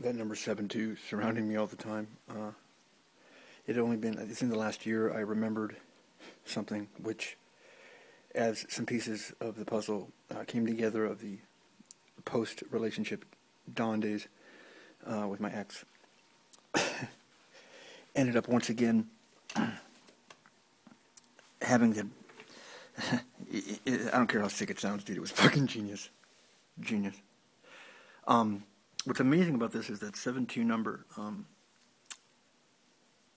that number 72 surrounding me all the time. It's in the last year I remembered something which, as some pieces of the puzzle came together of the post-relationship dawn days with my ex, ended up once again having the... I don't care how sick it sounds, dude. It was fucking genius. Genius. What's amazing about this is that 7-2 number.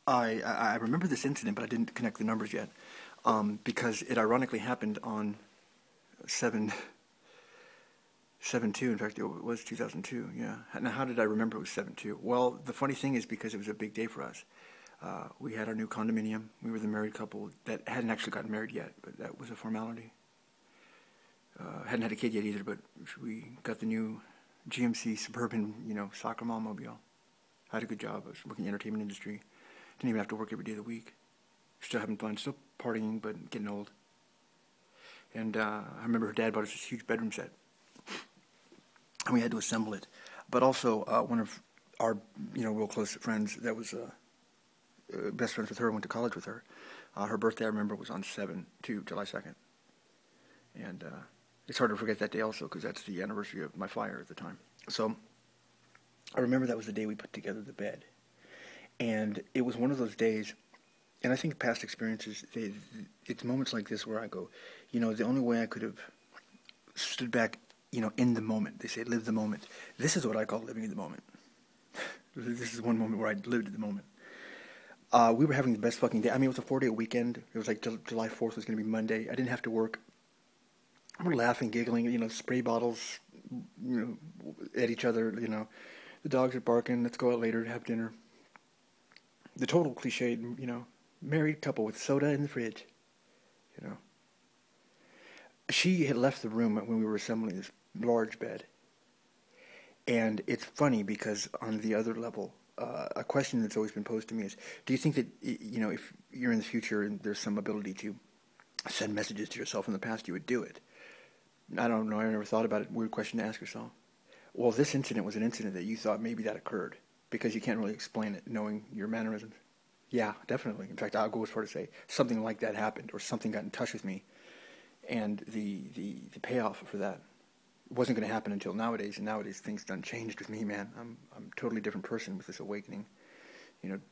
I remember this incident, but I didn't connect the numbers yet, because it ironically happened on 7-2. In fact, it was 2002. Yeah. Now, how did I remember it was 7-2? Well, the funny thing is because it was a big day for us. We had our new condominium. We were the married couple that hadn't actually gotten married yet, but that was a formality. Hadn't had a kid yet either, but we got the new GMC Suburban, soccer mobile. I had a good job. I was working in the entertainment industry. Didn't even have to work every day of the week. Still having fun, still partying, but getting old. And I remember her dad bought us this huge bedroom set, and we had to assemble it. But also, one of our, real close friends that was best friends with her, went to college with her. Her birthday, I remember, was on July 2nd. And it's hard to forget that day also, because that's the anniversary of my fire at the time. So I remember that was the day we put together the bed. And it was one of those days, and I think past experiences, it's moments like this where I go, the only way I could have stood back, in the moment. They say live the moment. This is what I call living in the moment. This is one moment where I lived in the moment. We were having the best fucking day. I mean, it was a 4-day weekend. It was like July 4th was going to be Monday. I didn't have to work. We're laughing, giggling, spray bottles, at each other, The dogs are barking. Let's go out later to have dinner. The total cliched, married couple with soda in the fridge, She had left the room when we were assembling this large bed. And it's funny because on the other level, a question that's always been posed to me is, do you think that, if you're in the future and there's some ability to send messages to yourself in the past, you would do it? I don't know. I never thought about it. Weird question to ask yourself. Well, this incident was an incident that you thought maybe that occurred because you can't really explain it knowing your mannerisms. Yeah, definitely. In fact, I'll go as far to say something like that happened or something got in touch with me. And the payoff for that wasn't going to happen until nowadays. And nowadays things done changed with me, man. I'm a totally different person with this awakening.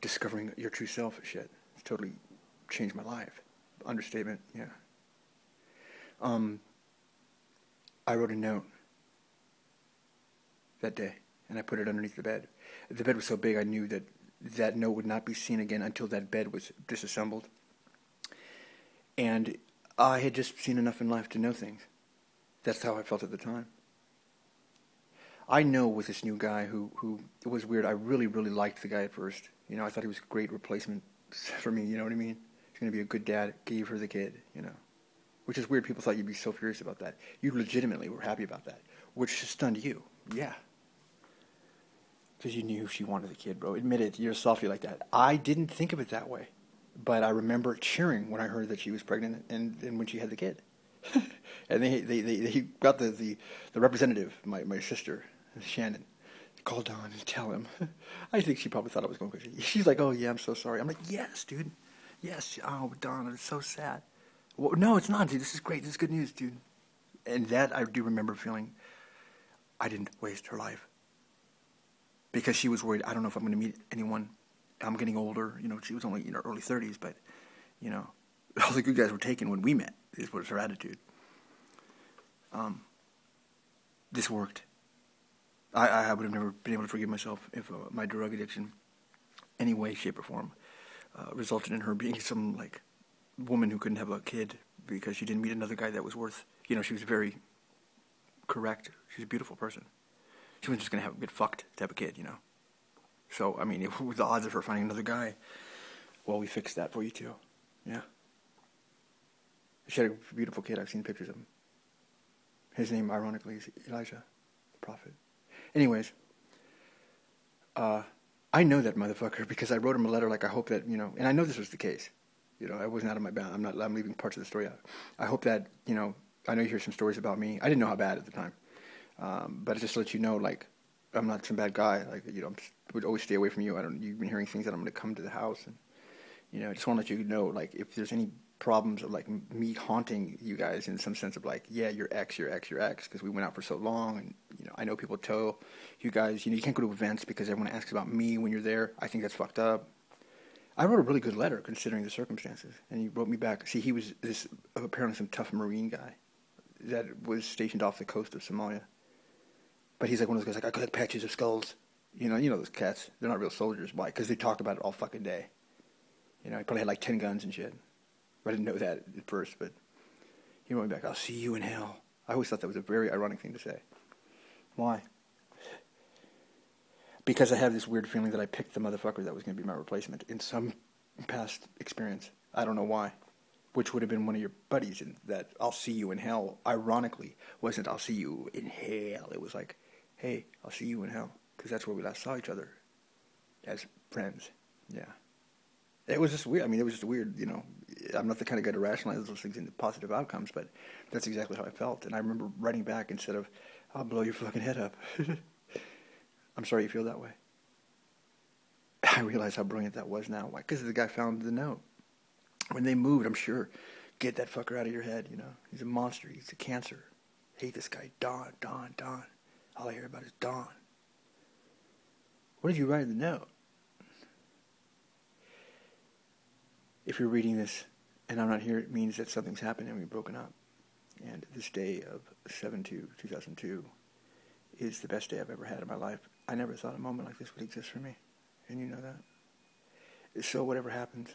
Discovering your true self and shit. It's totally changed my life. Understatement, yeah. I wrote a note that day, and I put it underneath the bed. The bed was so big I knew that that note would not be seen again until that bed was disassembled. And I had just seen enough in life to know things. That's how I felt at the time. I know with this new guy who it was weird, I really, really liked the guy at first. I thought he was a great replacement for me, you know what I mean? He's going to be a good dad, gave her the kid, Which is weird, people thought you'd be so furious about that. You legitimately were happy about that, which stunned you, yeah. Because you knew she wanted the kid, bro. Admit it, you're a softie like that. I didn't think of it that way. But I remember cheering when I heard that she was pregnant and when she had the kid. And they got the representative, my sister, Shannon, called Don and tell him. I think she probably thought I was going crazy. She's like, oh, yeah, I'm so sorry. I'm like, yes, dude. Yes. Oh, Don, it's so sad. Well, no, it's not, dude. This is great. This is good news, dude. And that I do remember feeling I didn't waste her life. Because she was worried, I don't know if I'm going to meet anyone. I'm getting older. She was only in her early 30s, but, all the good guys were taken when we met, was her attitude. This worked. I would have never been able to forgive myself if my drug addiction, any way, shape, or form, resulted in her being some, woman who couldn't have a kid because she didn't meet another guy that was worth, she was very correct. She's a beautiful person. She wasn't just going to get fucked to have a kid, So, I mean, with the odds of her finding another guy, well, we fixed that for you too. Yeah. She had a beautiful kid. I've seen pictures of him. His name, ironically, is Elijah, the prophet. Anyways, I know that motherfucker because I wrote him a letter I hope that, and I know this was the case. I wasn't out of my bound. I'm leaving parts of the story out. I hope that, I know you hear some stories about me. I didn't know how bad at the time. But just to let you know, I'm not some bad guy. Like, I would always stay away from you. You've been hearing things that I'm going to come to the house, and I just want to let you know, like, if there's any problems of like me haunting you guys in some sense of like, yeah, you're X, because we went out for so long, and I know people tell you guys, you can't go to events because everyone asks about me when you're there. I think that's fucked up. I wrote a really good letter considering the circumstances, and he wrote me back. See, he was apparently some tough Marine guy that was stationed off the coast of Somalia. But he's like one of those guys, like, I collect patches of skulls. You know those cats. They're not real soldiers. Why? Because they talked about it all fucking day. He probably had like 10 guns and shit. I didn't know that at first, but he wrote me back, I'll see you in hell. I always thought that was a very ironic thing to say. Why? Because I have this weird feeling that I picked the motherfucker that was going to be my replacement in some past experience. I don't know why. Which would have been one of your buddies, and that I'll see you in hell, ironically, wasn't I'll see you in hell. It was like, hey, I'll see you in hell. Because that's where we last saw each other as friends. Yeah. It was just weird. I mean, it was just weird, I'm not the kind of guy to rationalize those things into positive outcomes, but that's exactly how I felt. And I remember writing back instead of, I'll blow your fucking head up. I'm sorry you feel that way. I realize how brilliant that was now. Why? Because the guy found the note. When they moved, I'm sure, get that fucker out of your head, He's a monster. He's a cancer. Hate this guy. Don. All I hear about is Don. What did you write in the note? If you're reading this and I'm not here, it means that something's happened and we've broken up. And this day of 7/2/2002 is the best day I've ever had in my life. I never thought a moment like this would exist for me. And you know that. So whatever happens,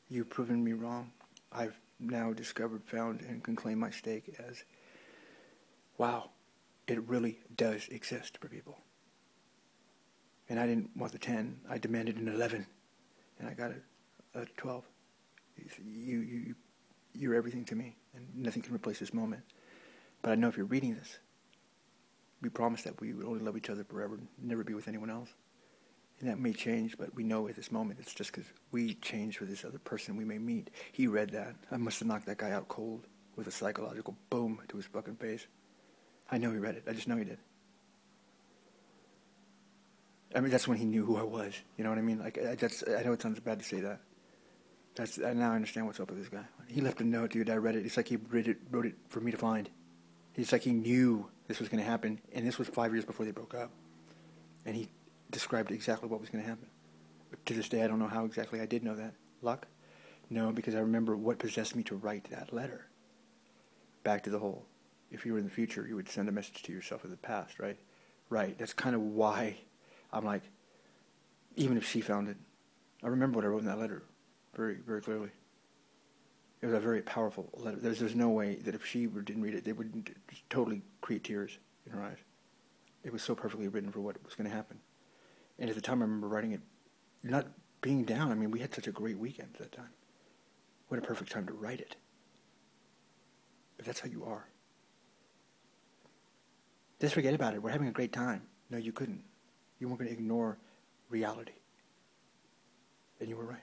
you've proven me wrong. I've now discovered, found, and can claim my stake as, wow, it really does exist for people. And I didn't want the 10. I demanded an 11. And I got a 12. You're everything to me, and nothing can replace this moment. But I know if you're reading this, we promised that we would only love each other forever, never be with anyone else. And that may change, but we know at this moment it's just because we change for this other person we may meet. He read that. I must have knocked that guy out cold with a psychological boom to his fucking face. I know he read it. I just know he did. I mean, that's when he knew who I was. You know what I mean? Like, I know it sounds bad to say that. Now I understand what's up with this guy. He left a note, dude. I read it. It's like he wrote it for me to find. It's like he knew this was going to happen, and this was 5 years before they broke up. And he described exactly what was going to happen. But to this day, I don't know how exactly I did know that. Luck? No, because I remember what possessed me to write that letter. Back to the whole, if you were in the future, you would send a message to yourself of the past, right? Right. That's kind of why I'm like, even if she found it, I remember what I wrote in that letter. Very, very clearly. It was a very powerful letter. There's no way that if she didn't read it, they would just totally create tears in her eyes. It was so perfectly written for what was going to happen. And at the time, I remember writing it, not being down. I mean, we had such a great weekend at that time. What a perfect time to write it. But that's how you are. Just forget about it. We're having a great time. No, you couldn't. You weren't going to ignore reality. And you were right.